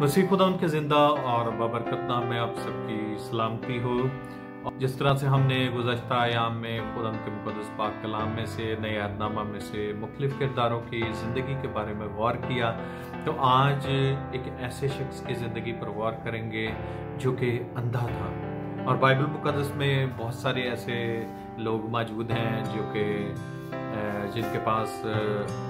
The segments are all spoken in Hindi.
मसीह खुदा उनके जिंदा और बाबरकत नाम में आप सबकी सलामती हो। और जिस तरह से हमने गुज़श्ता आयाम में खुदा के मुक़द्दस पाक कलाम में से नए अहदनामा में से मुख्तलिफ किरदारों की ज़िंदगी के बारे में गौर किया, तो आज एक ऐसे शख्स की ज़िंदगी पर गौर करेंगे जो कि अंधा था। और बाइबल मुक़द्दस में बहुत सारे ऐसे लोग मौजूद हैं जो कि जिनके पास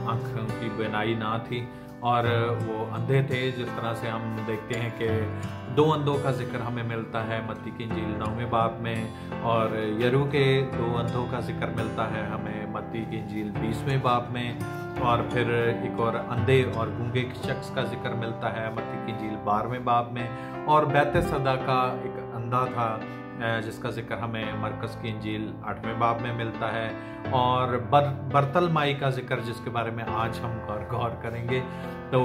आँखों की बीनाई ना थी और वो अंधे थे। जिस तरह से हम देखते हैं कि दो अंधों का जिक्र हमें मिलता है मत्ती की इंजील 9वें बाब में, और यरू के दो अंधों का जिक्र मिलता है हमें मत्ती की इंजील 20वें बाब में, और फिर एक और अंधे और गूंगे शख्स का जिक्र मिलता है मत्ती की इंजील 12वें बाब में, और बैतसैदा का एक अंधा था जिसका जिक्र हमें मरकस की इंजील 8वें बाब में मिलता है, और बरतलमाई का जिक्र जिसके बारे में आज हम गौर करेंगे। तो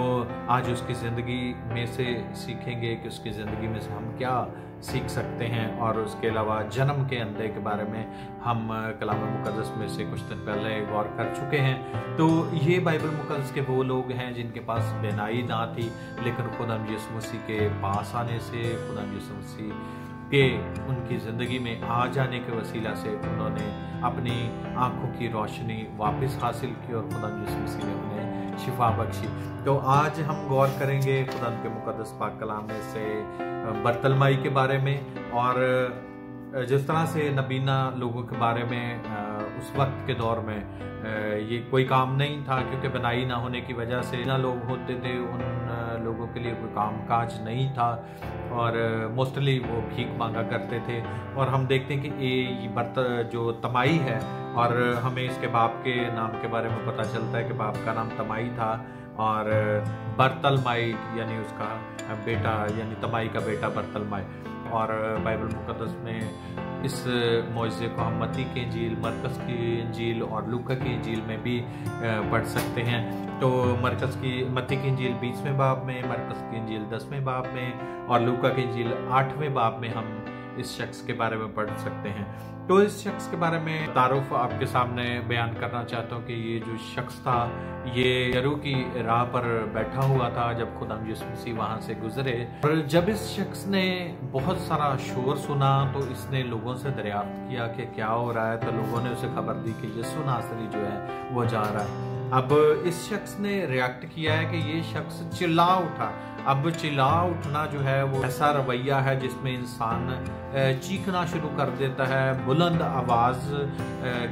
आज उसकी ज़िंदगी में से सीखेंगे कि उसकी ज़िंदगी में से हम क्या सीख सकते हैं, और उसके अलावा जन्म के अंधे के बारे में हम कलाम मुक़द्दस में से कुछ दिन पहले गौर कर चुके हैं। तो ये बाइबल मुक़द्दस के वो लोग हैं जिनके पास बीनाई ना थी, लेकिन खुदा यीशु मसीह के पास आने से, खुदा यीशु मसीह के उनकी ज़िंदगी में आ जाने के वसीला से उन्होंने अपनी आंखों की रोशनी वापस हासिल की और खुदा यीशु मसीह ने उन्हें शिफा बख्शी। तो आज हम गौर करेंगे खुदा के मुक़द्दस पाक कलाम में से बरतलमाई के बारे में, और जिस तरह से नबीना लोगों के बारे में उस वक्त के दौर में ये कोई काम नहीं था, क्योंकि बनाई ना होने की वजह से ना लोग होते थे, उन लोगों के लिए कोई काम काज नहीं था और मोस्टली वो भीख मांगा करते थे। और हम देखते हैं कि ये जो तमाई है, और हमें इसके बाप के नाम के बारे में पता चलता है कि बाप का नाम तमाई था, और बरतलमाई यानी उसका बेटा यानी तमाई का बेटा बरतलमाई। और बाइबल मुक़द्दस में इस मौज़े को हम मत्ती की इंजील, मरकस की इंजील और लूका की इंजील में भी पढ़ सकते हैं। तो मत्ती की इंजील 20वें बाब में, मरकस की इंजील 10वें बाब में और लूका की इंजील 8वें बाब में हम इस शख्स के बारे में पढ़ सकते हैं। तो इस शख्स के बारे में तारुफ आपके सामने बयान करना चाहता हूँ कि ये जो शख्स था ये यरू की राह पर बैठा हुआ था जब खुदा यीशु मसीह वहाँ से गुजरे। और जब इस शख्स ने बहुत सारा शोर सुना तो इसने लोगों से दरियाफ्त किया कि क्या हो रहा है। तो लोगों ने उसे खबर दी कि यीशु नासरी जो है वो जा रहा है। अब इस शख्स ने रिएक्ट किया है कि ये शख्स चिल्ला उठा। अब चिल्ला उठना जो है वो ऐसा रवैया है जिसमें इंसान चीखना शुरू कर देता है बुलंद आवाज़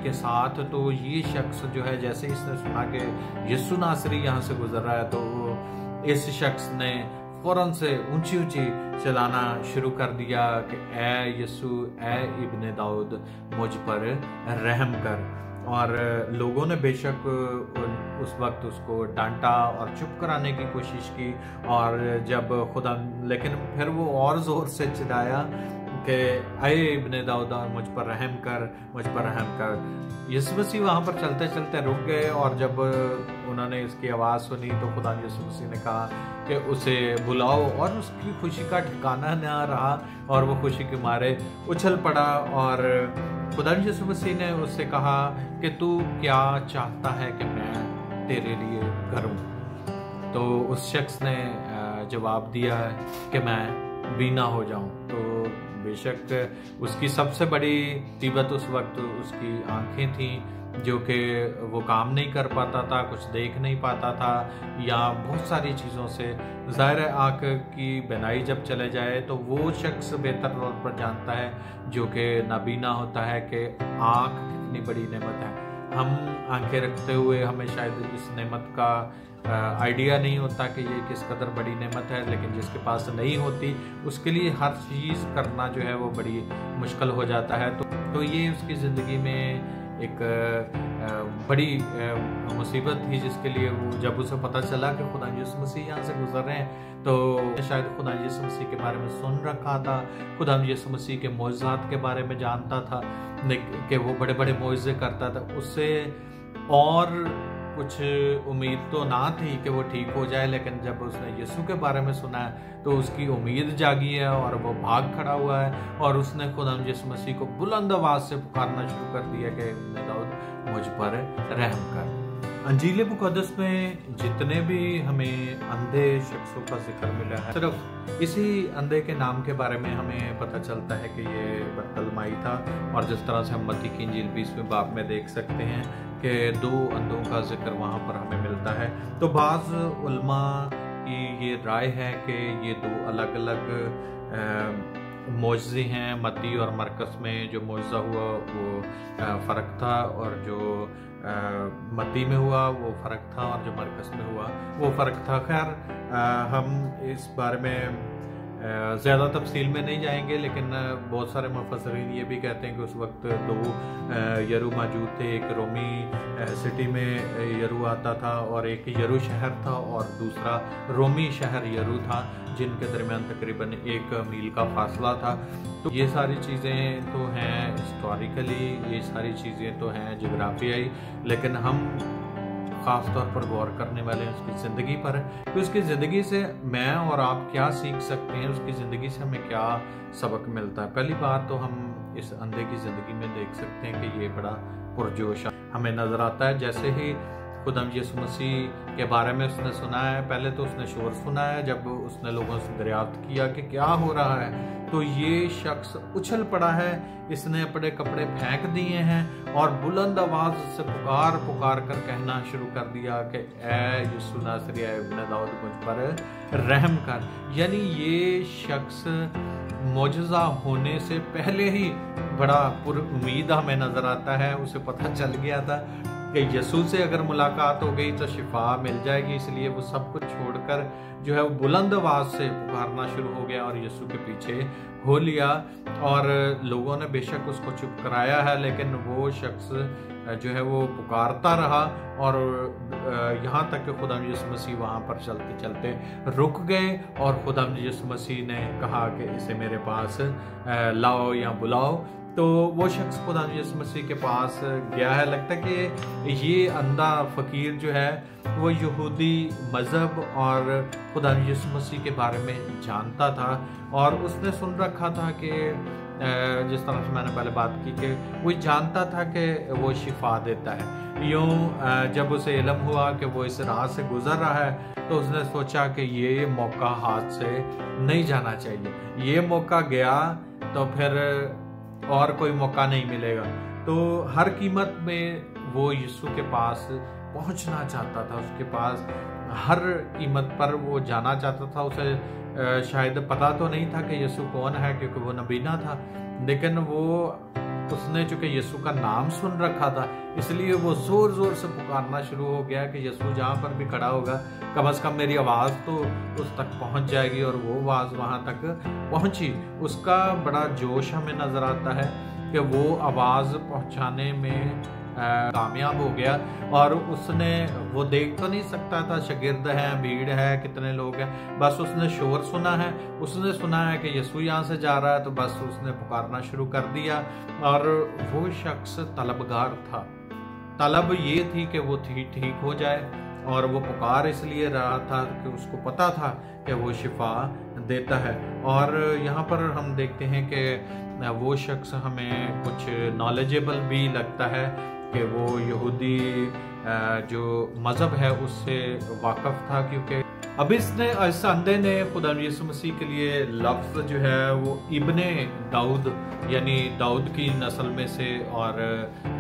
के साथ। तो ये शख्स जो है जैसे इसने सुना कि यीशु नासरी यहाँ से गुजर रहा है, तो इस शख्स ने फौरन से ऊंची ऊंची चिल्लाना शुरू कर दिया कि ए यीशु, ए इब्ने दाऊद, मुझ पर रहम कर। और लोगों ने बेशक उस वक्त उसको डांटा और चुप कराने की कोशिश की, और जब खुदा, लेकिन फिर वो और ज़ोर से चिल्लाया कि अये इब्ने दाऊद, मुझ पर रहम कर, मुझ पर रहम कर। यीशु मसीह वहाँ पर चलते चलते रुक गए, और जब उन्होंने इसकी आवाज़ सुनी तो खुदा यीशु मसीह ने कहा कि उसे बुलाओ, और उसकी खुशी का ठिकाना न रहा और वो खुशी के मारे उछल पड़ा। और खुदा यीशु मसीह ने उससे कहा कि तू क्या चाहता है कि मैं तेरे लिए करूं। तो उस शख्स ने जवाब दिया कि मैं बीना हो जाऊं। तो बेशक उसकी सबसे बड़ी मुसीबत उस वक्त उसकी आंखें थीं, जो कि वो काम नहीं कर पाता था, कुछ देख नहीं पाता था, या बहुत सारी चीज़ों से। ज़ाहिर है आँख की बीनाई जब चले जाए तो वो शख्स बेहतर तौर पर जानता है जो कि नाबीना होता है कि आँख कितनी बड़ी नेमत है। हम आंखें रखते हुए हमें शायद इस नेमत का आइडिया नहीं होता कि ये किस कदर बड़ी नेमत है, लेकिन जिसके पास नहीं होती उसके लिए हर चीज़ करना जो है वो बड़ी मुश्किल हो जाता है। तो ये उसकी ज़िंदगी में एक बड़ी मुसीबत थी, जिसके लिए वो जब उसे पता चला कि खुदा यीशु मसीह यहाँ से गुजर रहे हैं, तो शायद खुदा यीशु मसीह के बारे में सुन रखा था, खुदा यीशु मसीह के मौजज़ात के बारे में जानता था कि वो बड़े बड़े मौजज़े करता था, उससे और कुछ उम्मीद तो ना थी कि वो ठीक हो जाए। लेकिन जब उसने यीशु के बारे में सुना है तो उसकी उम्मीद जागी है और वो भाग खड़ा हुआ है, और उसने खुदा यीशु मसीह को बुलंद आवाज़ से पुकारना शुरू कर दिया कि इब्ने दाऊद, मुझ पर रहम कर। अंजील मुक़द्दस में जितने भी हमें अंधे शख्सों का जिक्र मिला है, सिर्फ इसी अंधे के नाम के बारे में हमें पता चलता है कि ये बरतलमाई था। और जिस तरह से हम मत्ती की इंजील 20वें बाब में देख सकते हैं कि 2 अंधों का जिक्र वहाँ पर हमें मिलता है। तो बाज़ उलमा की ये राय है कि ये 2 अलग अलग मौजज़े हैं। मत्ती और मरकस में जो मौजज़ा हुआ वो फ़र्क था, और जो मत्ती में हुआ वो फ़र्क था, और जो मरकस में हुआ वो फ़र्क था। खैर, हम इस बारे में ज़्यादा तफसील में नहीं जाएंगे, लेकिन बहुत सारे मुफस्सिरीन ये भी कहते हैं कि उस वक्त 2 यरू मौजूद थे। एक रोमी सिटी में यरू आता था और एक यरू शहर था, और दूसरा रोमी शहर यरू था, जिनके दरमियान तकरीबन 1 मील का फासला था। तो ये सारी चीज़ें तो हैं हिस्टोरिकली, ये सारी चीज़ें तो हैं जोग्राफियाई, लेकिन हम ख़ास तौर पर गौर करने वाले हैं उसकी ज़िंदगी पर। तो उसकी ज़िंदगी से मैं और आप क्या सीख सकते हैं, उसकी ज़िंदगी से हमें क्या सबक मिलता है। पहली बात तो हम इस अंधे की ज़िंदगी में देख सकते हैं कि ये बड़ा पुरजोश हमें नज़र आता है। जैसे ही खुदा यीशु मसीह के बारे में उसने सुना है, पहले तो उसने शोर सुना है। जब उसने लोगों से दरियाफ्त किया कि क्या हो रहा है, तो ये शख्स उछल पड़ा है, इसने अपने कपड़े फेंक दिए हैं और बुलंद आवाज से पुकार पुकार कर कहना शुरू कर दिया कि ऐ यीशु नासरी इब्न दाऊद, मुझ पर रहम कर। यानी ये शख्स मौजज़ा होने से पहले ही बड़ा पुरुम्मीद हमें नजर आता है। उसे पता चल गया था कि यीशु से अगर मुलाकात हो गई तो शिफा मिल जाएगी, इसलिए वो सब कुछ छोड़कर जो है वो बुलंद आवाज से पुकारना शुरू हो गया और यीशु के पीछे हो लिया। और लोगों ने बेशक उसको चुप कराया है, लेकिन वो शख्स जो है वो पुकारता रहा, और यहाँ तक कि खुदा यीशु मसीह वहाँ पर चलते चलते रुक गए, और खुदा यीशु मसीह ने कहा कि इसे मेरे पास लाओ या बुलाओ। तो वो शख्स खुदा यीशु मसीह के पास गया है। लगता है कि ये अंधा फ़कीर जो है वो यहूदी मज़हब और खुदा यीशु मसीह के बारे में जानता था, और उसने सुन रखा था कि जिस तरह से मैंने पहले बात की कि वो जानता था कि वो शिफा देता है। यूँ जब उसे इल्म हुआ कि वो इस राह से गुजर रहा है, तो उसने सोचा कि ये मौका हाथ से नहीं जाना चाहिए। ये मौका गया तो फिर और कोई मौका नहीं मिलेगा। तो हर कीमत में वो यीशु के पास पहुंचना चाहता था, उसके पास हर कीमत पर वो जाना चाहता था। उसे शायद पता तो नहीं था कि यीशु कौन है, क्योंकि वो नबीना था, लेकिन उसने चूंकि यीशु का नाम सुन रखा था, इसलिए वो जोर जोर से पुकारना शुरू हो गया कि यीशु जहाँ पर भी खड़ा होगा, कम से कम मेरी आवाज़ तो उस तक पहुँच जाएगी। और वो आवाज़ वहाँ तक पहुँची। उसका बड़ा जोश हमें नज़र आता है कि वो आवाज़ पहुँचाने में कामयाब हो गया। और वो देख तो नहीं सकता था, शागिर्द हैं, भीड़ है, कितने लोग हैं, बस उसने शोर सुना है, उसने सुना है कि यीशु यहाँ से जा रहा है, तो बस उसने पुकारना शुरू कर दिया। और वो शख्स तलबगार था, तलब ये थी कि वो ठीक हो जाए, और वो पुकार इसलिए रहा था कि उसको पता था कि वो शिफा देता है। और यहाँ पर हम देखते हैं कि वो शख्स हमें कुछ नॉलेजेबल भी लगता है कि वो यहूदी जो मज़हब है उससे वाकफ़ था, क्योंकि अब इस अंधे ने खुदा यीशु मसीह के लिए लफ्ज़ जो है वो इब्ने दाऊद यानी दाऊद की नस्ल में से और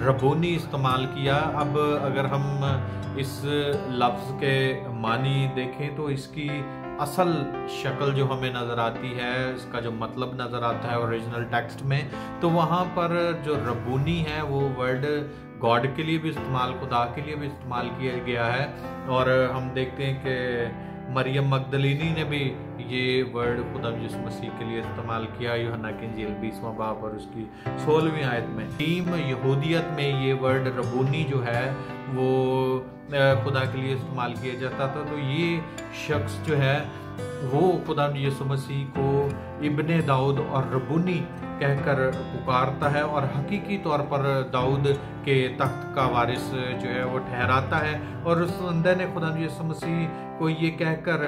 रबूनी इस्तेमाल किया। अब अगर हम इस लफ्ज़ के मानी देखें तो इसकी असल शक्ल जो हमें नज़र आती है, इसका जो मतलब नज़र आता है ओरिजिनल टेक्स्ट में, तो वहाँ पर जो रबूनी है वो वर्ड गॉड के लिए भी इस्तेमाल, खुदा के लिए भी इस्तेमाल किया गया है। और हम देखते हैं कि मरियम मगदलीनी ने भी ये वर्ड खुदा यीशु मसीह के लिए इस्तेमाल किया, यूहन्ना की इंजील 20वां बाब और उसकी 16वीं आयत में। टीम यहूदियत में ये वर्ड रबूनी जो है वो खुदा के लिए इस्तेमाल किया जाता था। तो ये शख्स जो है वो खुदा यीशु मसीह को इब्ने दाऊद और रबूनी कहकर पुकारता है और हकीकी तौर पर दाऊद के तख्त का वारिस जो है वो ठहराता है। और उस बंदे ने खुदा यीशु मसीह को ये कहकर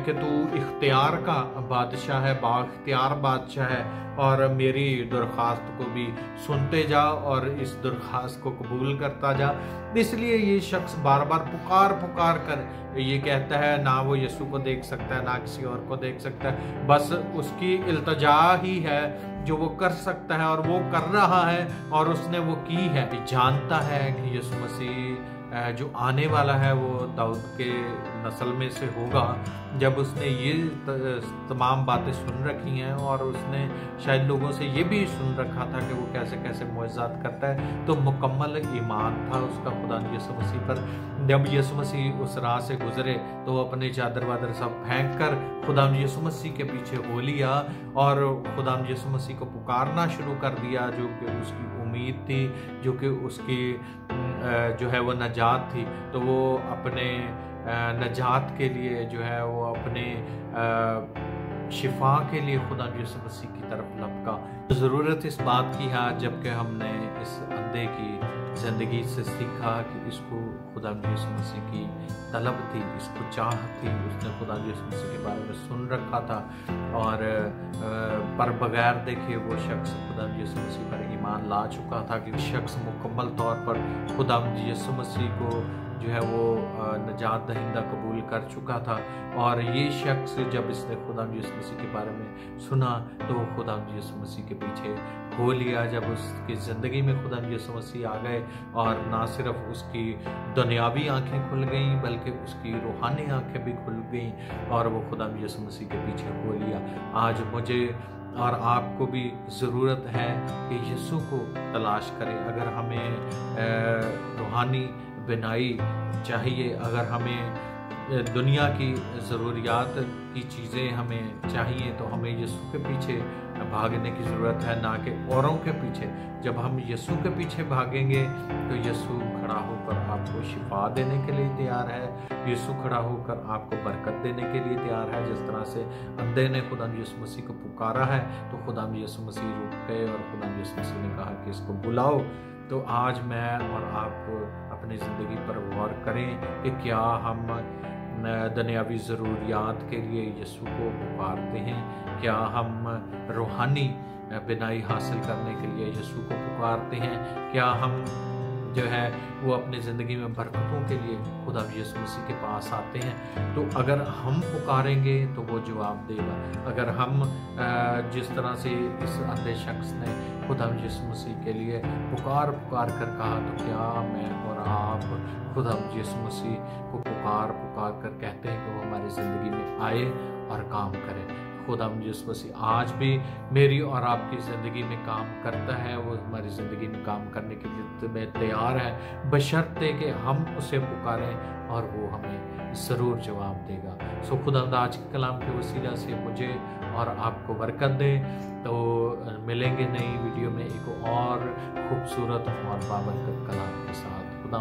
कि तू इख्तियार का बादशाह है, बाख्तियार बादशाह है, और मेरी दरख्वास्त को भी सुनते जा और इस दरख्वास्त को कबूल करता जा। इसलिए ये शख्स बार बार पुकार पुकार कर ये कहता है, ना वो यीशु को देख सकता है, ना किसी और को देख सकता है, बस उसकी इल्तजा ही है जो वो कर सकता है, और वो कर रहा है और उसने वो की है। जानता है कि यीशु मसीह जो आने वाला है वो दाऊद के नस्ल में से होगा। जब उसने ये तमाम बातें सुन रखी हैं और उसने शायद लोगों से ये भी सुन रखा था कि वो कैसे कैसे मुआजिज़ात करता है, तो मुकम्मल ईमान था उसका खुदा यीशु मसीह पर। जब यीशु मसीह उस राह से गुजरे तो वो अपने चादर वादर सब फेंक कर खुदा यीशु मसीह के पीछे हो लिया और खुदा यीशु मसीह को पुकारना शुरू कर दिया, जो कि उसकी उम्मीद थी, जो कि उसकी जो है वो नजात थी। तो वो अपने नजात के लिए जो है वो अपने शिफा के लिए खुदा यीशु मसीह की तरफ लपका। ज़रूरत इस बात की है जबकि हमने इस अंधे की ज़िंदगी से सीखा कि इसको खुदा यीशु मसीह की तलब थी, इसको चाह थी, उसने खुदा यीशु मसीह के बारे में सुन रखा था, और पर बगैर देखे वो शख्स खुदा यीशु मसीह पर ईमान ला चुका था कि शख्स मुकम्मल तौर पर खुदा यीशु मसीह को जो है वो नजात दहिंदा कबूल कर चुका था। और ये शख्स जब इसने खुदा यीशु मसीह के बारे में सुना तो वो खुदा यीशु मसीह के पीछे हो लिया। जब उसकी ज़िंदगी में खुदा यीशु मसीह आ गए और ना सिर्फ उसकी दुनियावी आंखें खुल गईं बल्कि उसकी रूहानी आंखें भी खुल गईं और वो खुदा यीशु मसीह के पीछे हो लिया। आज मुझे और आपको भी ज़रूरत है कि यीशु को तलाश करें। अगर हमें रूहानी बिनाई चाहिए, अगर हमें दुनिया की ज़रूरियात की चीज़ें हमें चाहिए, तो हमें यीशु के पीछे भागने की ज़रूरत है, ना कि औरों के पीछे। जब हम यीशु के पीछे भागेंगे तो यीशु खड़ा होकर आपको शिफा देने के लिए तैयार है, यीशु खड़ा होकर आपको बरकत देने के लिए तैयार है। जिस तरह से अंधे ने खुदा यीशु मसीह को पुकारा है तो खुदा यीशु मसीह रुक गए और खुदा यीशु मसीह ने कहा कि इसको बुलाओ। तो आज मैं और आप अपनी ज़िंदगी पर गौर करें कि क्या हम दुनियावी ज़रूरियात के लिए यीशु को पुकारते हैं, क्या हम रूहानी बिनाई हासिल करने के लिए यीशु को पुकारते हैं, क्या हम जो है वो अपनी ज़िंदगी में बरकतों के लिए खुदा यीशु मसीह के पास आते हैं। तो अगर हम पुकारेंगे तो वो जवाब देगा। अगर हम जिस तरह से इस अंधे शख्स ने खुदा यीशु मसीह के लिए पुकार पुकार कर कहा, तो क्या मैं और आप खुदा यीशु मसीह को पुकार पुकार कर कहते हैं कि वो हमारी ज़िंदगी में आए और काम करें। खुदा यीशु मसीह आज भी मेरी और आपकी ज़िंदगी में काम करता है, वो हमारी ज़िंदगी में काम करने के लिए तैयार है, बशर्ते कि हम उसे पुकारें और वो हमें ज़रूर जवाब देगा। सो खुदा आज के कलाम के वसीला से मुझे और आपको बरकत दे। तो मिलेंगे नई वीडियो में एक और खूबसूरत और बाबरकत कलाम के साथ। खुदा